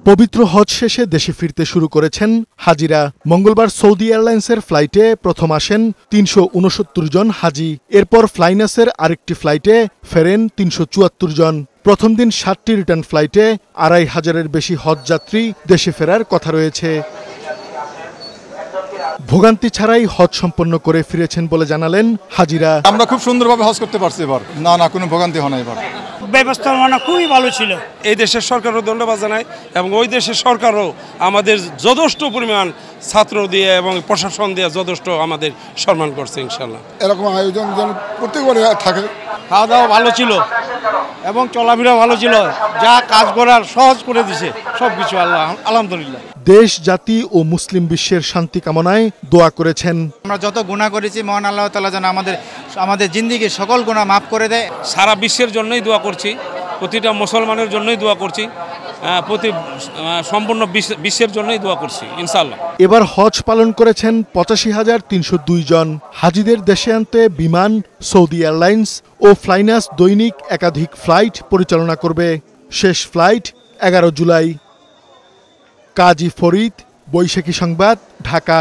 পবিত্র হজ শেষে দেশে ফিরতে শুরু করেছেন হাজিরা। মঙ্গলবার সৌদি এয়ারলাইন্সের ফ্লাইটে প্রথম আসেন ৩৬৯ জন হাজি। এরপর ফ্লাইনাসের আরেকটি ফ্লাইটে ফেরেন ৩৭৪ জন। প্রথম দিন ৭টি রিটার্ন ফ্লাইটে ২৫০০-এর বেশি হজযাত্রী দেশে ফেরার কথা রয়েছে। ভোগান্তি ছাড়াই হজ সম্পন্ন করে ফিরেছেন বলে জানালেন হাজিরা। আমরা খুব সুন্দরভাবে হজ করতে পারছি এবার। না কোনো ভোগান্তি হয় না এবার। ব্যবস্থাপনা খুবই ভালো ছিল। এই দেশের সরকারও ধন্যবাদ জানাই এবং ওই দেশের সরকারও আমাদের যথেষ্ট পরিমাণ ছাত্র দিয়ে এবং প্রশাসন দিয়ে যথেষ্ট আমাদের সম্মান করছে ইনশাল্লাহ। এরকম আয়োজন যেন প্রত্যেকবারে থাকে। খাওয়া দাওয়া ভালো ছিল এবং চলাফেরা ভালো ছিল, যা কাজ করার সহজ করে দিছে সবকিছু। আলহামদুলিল্লাহ। দেশ, জাতি ও মুসলিম বিশ্বের শান্তি কামনায় দোয়া করেছেন। আমরা যত গুনাহ করেছি মহান আল্লাহ তাআলা যেন আমাদের জিন্দেগির সকল গুনাহ মাফ করে দেয়। সারা বিশ্বের জন্যই দোয়া করছি, প্রতিটা মুসলমানের জন্যই দোয়া করছি, সম্পূর্ণ বিশ্বের জন্যই দোয়া করছি ইনশাআল্লাহ। এবার হজ পালন করেছেন ৮৫,৩০২ জন। হাজিদের দেশে আনতে বিমান, সৌদি এয়ারলাইন্স ও ফ্লাইনাস দৈনিক একাধিক ফ্লাইট পরিচালনা করবে। শেষ ফ্লাইট ১১ জুলাই। কাজী ফরিদ, বৈশাখী সংবাদ, ঢাকা।